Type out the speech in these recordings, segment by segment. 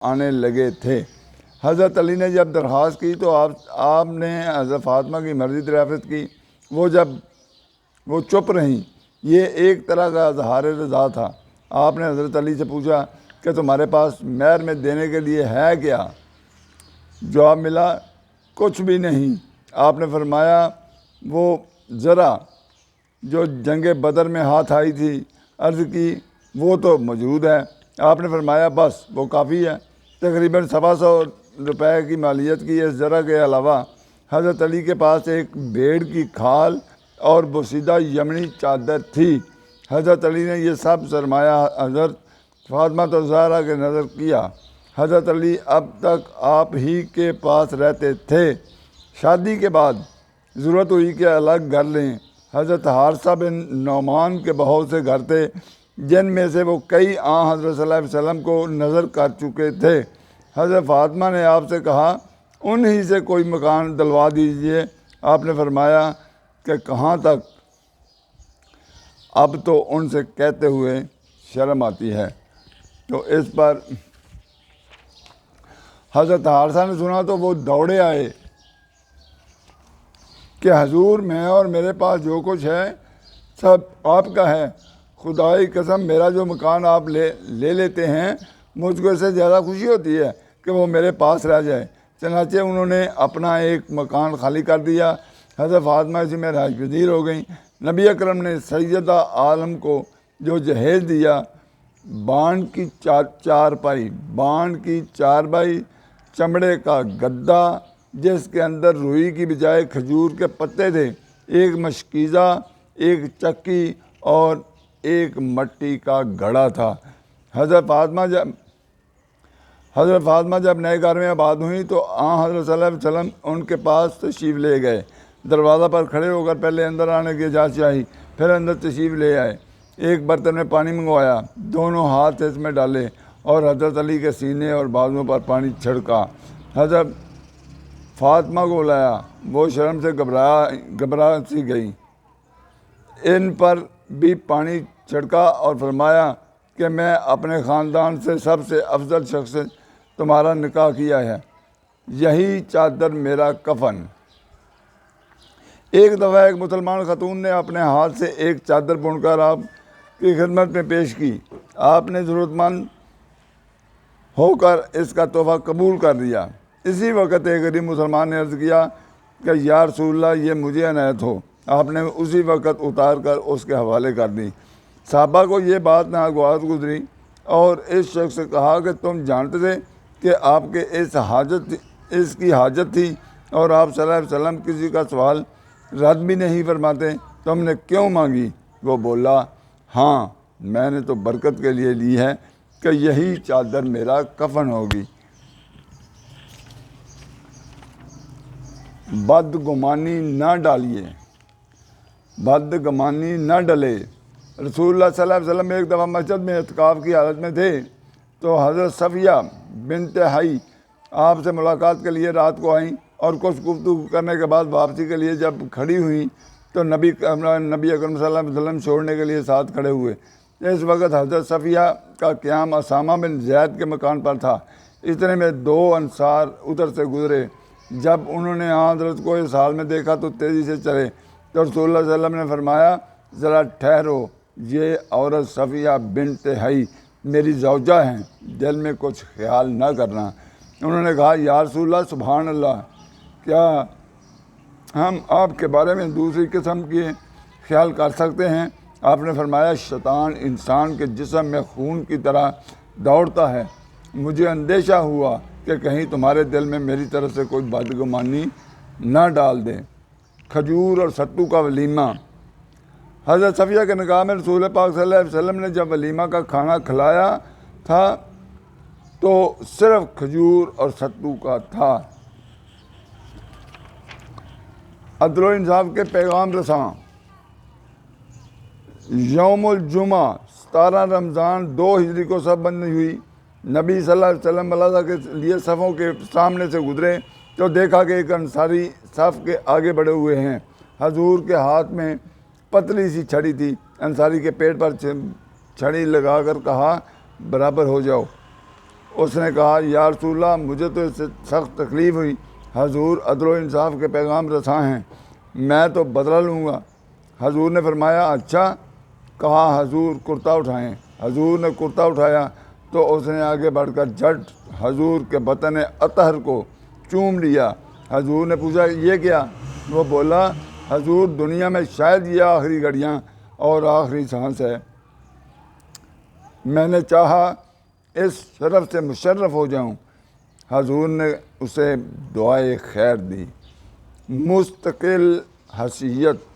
آنے لگے تھے۔ حضرت علی نے جب درخواست کی تو آپ نے حضرت فاطمہ کی مرضی دریافت کی۔ وہ چپ رہیں۔ یہ ایک طرح کا اظہار رضا تھا۔ آپ نے حضرت علی سے پوچھا کہ تمہارے پاس مہر میں دینے کے لیے ہے کیا؟ جواب ملا، کچھ بھی نہیں۔ آپ نے فرمایا، وہ ذرا جو جنگ بدر میں ہاتھ آئی تھی، عرض کی وہ تو موجود ہے۔ آپ نے فرمایا بس وہ کافی ہے۔ تقریباً 125 روپے کی مالیت کی اس زرہ کے علاوہ حضرت علی کے پاس ایک بھیڑ کی کھال اور بوسیدہ یمنی چادر تھی۔ حضرت علی نے یہ سب سرمایہ حضرت فاطمہ الزہرا کے نظر کیا۔ حضرت علی اب تک آپ ہی کے پاس رہتے تھے۔ شادی کے بعد ضرورت ہوئی کہ الگ گھر لیں۔ حضرت حارثہ بن نعمان کے بہت سے گھر تھے جن میں سے وہ کئی حضرت صلی اللہ علیہ وسلم کو نظر کر چکے تھے۔ حضرت فاطمہ نے آپ سے کہا انہی سے کوئی مکان دلوا دیجیے۔ آپ نے فرمایا کہ کہاں تک؟ اب تو ان سے کہتے ہوئے شرم آتی ہے۔ تو اس پر حضرت حارثہ نے سنا تو وہ دوڑے آئے کہ حضور، میں اور میرے پاس جو کچھ ہے سب آپ کا ہے۔ خدائی قسم، میرا جو مکان آپ لے لیتے ہیں، مجھ کو اس سے زیادہ خوشی ہوتی ہے کہ وہ میرے پاس رہ جائے۔ چنانچہ انہوں نے اپنا ایک مکان خالی کر دیا۔ حضرت فاطمہ اسی میں رہائش پذیر ہو گئیں۔ نبی اکرم نے سیدہ عالم کو جو جہیز دیا، بانڈ کی چارپائی، چمڑے کا گدا جس کے اندر روئی کی بجائے کھجور کے پتے تھے، ایک مشکیزہ، ایک چکی اور ایک مٹی کا گھڑا تھا۔ حضرت فاطمہ جب نئے گھر میں آباد ہوئیں تو حضرت صلی اللہ علیہ وسلم ان کے پاس تشریف لے گئے۔ دروازہ پر کھڑے ہو کر پہلے اندر آنے کی اجازت چاہی، پھر اندر تشریف لے آئے۔ ایک برتن میں پانی منگوایا، دونوں ہاتھ اس میں ڈالے اور حضرت علی کے سینے اور بازوؤں پر پانی چھڑکا۔ حضرت فاطمہ کو لایا، وہ شرم سے گھبرا سی گئی۔ ان پر بھی پانی چھڑکا اور فرمایا کہ میں اپنے خاندان سے سب سے افضل شخص سے تمہارا نکاح کیا ہے، یہی چادر میرا کفن۔ ایک دفعہ ایک مسلمان خاتون نے اپنے ہاتھ سے ایک چادر بن کر آپ کی خدمت میں پیش کی۔ آپ نے ضرورت مند ہو کر اس کا تحفہ قبول کر لیا۔ اسی وقت ایک غریب مسلمان نے عرض کیا کہ یا رسول اللہ، یہ مجھے عنایت ہو۔ آپ نے اسی وقت اتار کر اس کے حوالے کر دی۔ صحابہ کو یہ بات ناگوار گزری اور اس شخص سے کہا کہ تم جانتے تھے کہ آپ کے اس کی حاجت تھی اور آپ صلی اللہ علیہ وسلم کسی کا سوال رد بھی نہیں فرماتے، تم نے کیوں مانگی؟ وہ بولا، ہاں، میں نے تو برکت کے لیے لی ہے کہ یہی چادر میرا کفن ہوگی۔ بدگمانی نہ ڈلے۔ رسول اللہ صلی اللہ علیہ وسلم ایک دفعہ مسجد میں اعتکاف کی حالت میں تھے تو حضرت صفیہ بنت حی آپ سے ملاقات کے لیے رات کو آئیں اور کچھ گفتگو کرنے کے بعد واپسی کے لیے جب کھڑی ہوئیں تو نبی اکرم صلی اللہ علیہ وسلم چھوڑنے کے لیے ساتھ کھڑے ہوئے۔ اس وقت حضرت صفیہ کا قیام اسامہ بن زید کے مکان پر تھا۔ اتنے میں 2 انصار ادھر سے گزرے۔ جب انہوں نے حضرت کو اس حال میں دیکھا تو تیزی سے چلے تو رسول اللہ صلی اللہ علیہ وسلم نے فرمایا، ذرا ٹھہرو، یہ عورت صفیہ بنت حی میری زوجہ ہیں، دل میں کچھ خیال نہ کرنا۔ انہوں نے کہا، یا رسول اللہ، سبحان اللہ، کیا ہم آپ کے بارے میں دوسری قسم کے خیال کر سکتے ہیں؟ آپ نے فرمایا، شیطان انسان کے جسم میں خون کی طرح دوڑتا ہے، مجھے اندیشہ ہوا کہ کہیں تمہارے دل میں میری طرف سے کوئی بدگمانی نہ ڈال دے۔ کھجور اور ستو کا ولیمہ۔ حضرت صفیہ کے نکاح میں رسول پاک صلی اللہ علیہ وسلم نے جب ولیمہ کا کھانا کھلایا تھا تو صرف کھجور اور ستو کا تھا۔ عدل و انصاف کے پیغام رساں۔ یوم الجمعہ 17 رمضان 2 ہجری کو صف بندی ہوئی۔ نبی صلی اللہ علیہ وسلم ملاحظہ کے لیے صفوں کے سامنے سے گزرے تو دیکھا کہ ایک انصاری صف کے آگے بڑھے ہوئے ہیں۔ حضور کے ہاتھ میں پتلی سی چھڑی تھی۔ انصاری کے پیٹ پر چھڑی لگا کر کہا، برابر ہو جاؤ۔ اس نے کہا یا رسول اللہ مجھے تو اس سے سخت تکلیف ہوئی، حضور عدل و انصاف کے پیغام رساں ہیں، میں تو بدلہ لوں گا۔ حضور نے فرمایا اچھا، کہا حضور کرتا اٹھائیں۔ حضور نے کرتا اٹھایا تو اس نے آگے بڑھ کر جھٹ حضور کے بطن اطہر کو چوم لیا۔ حضور نے پوچھا یہ کیا؟ وہ بولا حضور دنیا میں شاید یہ آخری گھڑیاں اور آخری سانس ہے، میں نے چاہا اس شرف سے مشرف ہو جاؤں۔ حضور نے اسے دعائے خیر دی۔ مستقل حیثیت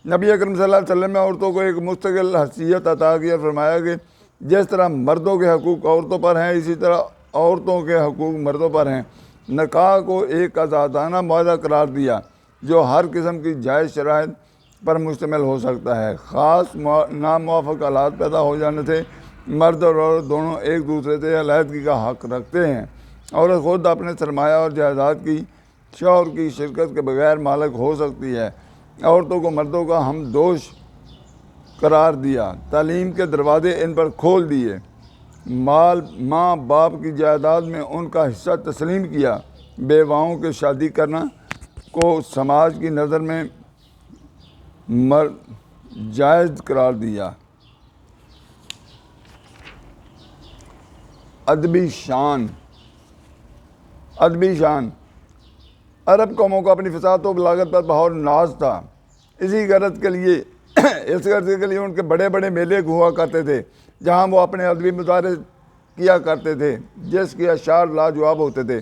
نبی اکرم صلی اللہ علیہ وسلم نے عورتوں کو ایک مستقل حیثیت عطا کی اور فرمایا کہ جس طرح مردوں کے حقوق عورتوں پر ہیں اسی طرح عورتوں کے حقوق مردوں پر ہیں۔ نکاح کو ایک آزادانہ معاہدہ قرار دیا جو ہر قسم کی جائز شرائط پر مشتمل ہو سکتا ہے۔ خاص ناموافق حالات پیدا ہو جانے سے مرد اور عورت دونوں ایک دوسرے سے علیحدگی کا حق رکھتے ہیں۔ عورت خود اپنے سرمایہ اور جائیداد کی شوہر کی شرکت کے بغیر مالک ہو سکتی ہے۔ عورتوں کو مردوں کا ہمدوش قرار دیا، تعلیم کے دروازے ان پر کھول دیے، ماں باپ کی جائیداد میں ان کا حصہ تسلیم کیا، بیواؤں کے شادی کرنا کو سماج کی نظر میں جائز قرار دیا۔ ادبی شان عرب قوموں کو اپنی فصاحت و بلاغت پر بہت ناز تھا۔ اس غرض کے لیے ان کے بڑے بڑے میلے ہوا کرتے تھے جہاں وہ اپنے ادبی مظاہرے کیا کرتے تھے جس کے اشعار لاجواب ہوتے تھے،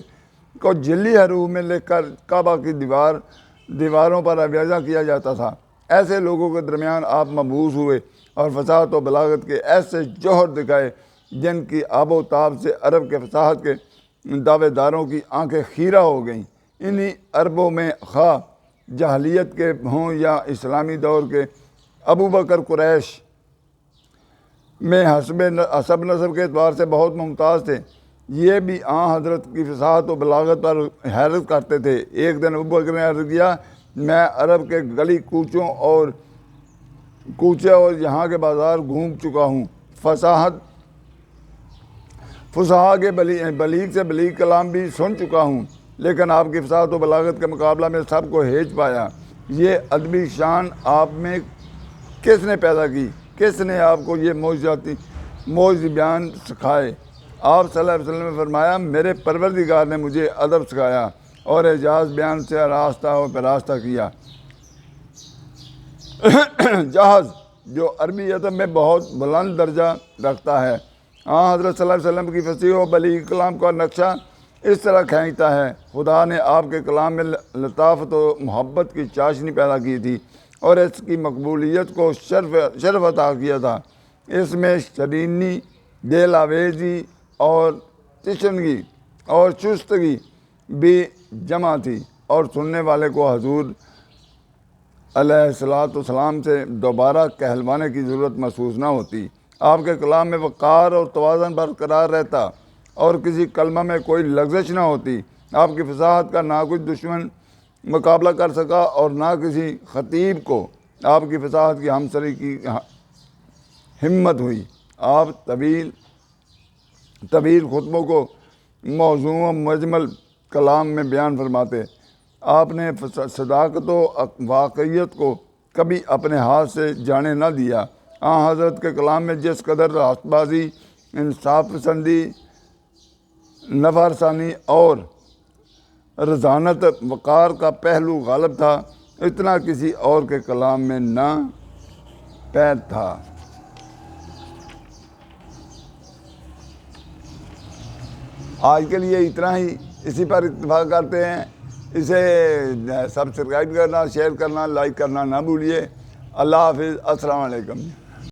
کو جلی حروف میں لکھ کر کعبہ کی دیواروں پر آویزاں کیا جاتا تھا۔ ایسے لوگوں کے درمیان آپ مبعوث ہوئے اور فصاحت و بلاغت کے ایسے جوہر دکھائے جن کی آب و تاب سے عرب کے فصاحت کے دعوے داروں کی آنکھیں خیرہ ہو گئیں۔ انہی عربوں میں خواہ جاہلیت کے ہوں یا اسلامی دور کے، ابو بکر قریش میں حسب نسب کے اعتبار سے بہت ممتاز تھے۔ یہ بھی حضرت کی فصاحت و بلاغت پر حیرت کرتے تھے۔ ایک دن ابو بکر نے عرض کیا میں عرب کے گلی کوچے اور یہاں کے بازار گھوم چکا ہوں، فصحا کے بلیغ سے بلیغ کلام بھی سن چکا ہوں، لیکن آپ کی فصاحت و بلاغت کے مقابلہ میں سب کو ہیج پایا۔ یہ ادبی شان آپ میں کس نے پیدا کی؟ کس نے آپ کو یہ معجزاتی بیان سکھائے؟ آپ صلی اللہ علیہ وسلم نے فرمایا میرے پروردگار نے مجھے ادب سکھایا اور اعجاز بیان سے آراستہ و پیراستہ کیا۔ جہاز جو عربی ادب میں بہت بلند درجہ رکھتا ہے، حضرت صلی اللہ علیہ وسلم کی فصیح و بلیغ کلام کا نقشہ اس طرح کھینچتا ہے۔ خدا نے آپ کے کلام میں لطافت و محبت کی چاشنی پیدا کی تھی اور اس کی مقبولیت کو شرف عطا کیا تھا۔ اس میں شرینی، دل آویزی اور تشنگی اور چستگی بھی جمع تھی اور سننے والے کو حضور علیہ السلام سے دوبارہ کہلوانے کی ضرورت محسوس نہ ہوتی۔ آپ کے کلام میں وقار اور توازن برقرار رہتا اور کسی کلمہ میں کوئی لغزش نہ ہوتی۔ آپ کی فصاحت کا نہ کچھ دشمن مقابلہ کر سکا اور نہ کسی خطیب کو آپ کی فصاحت کی ہمسری کی ہمت ہوئی۔ آپ طویل خطبوں کو موزوں و مجمل کلام میں بیان فرماتے۔ آپ نے صداقت و واقعیت کو کبھی اپنے ہاتھ سے جانے نہ دیا۔ حضرت کے کلام میں جس قدر راست بازی، انصاف پسندی، نفع رسانی اور رضانت وقار کا پہلو غالب تھا، اتنا کسی اور کے کلام میں نہ پید تھا۔ آج کے لیے اتنا ہی، اسی پر اتفاق کرتے ہیں۔ اسے سبسکرائب کرنا، شیئر کرنا، لائک کرنا نہ بھولیے۔ اللہ حافظ، السلام علیکم۔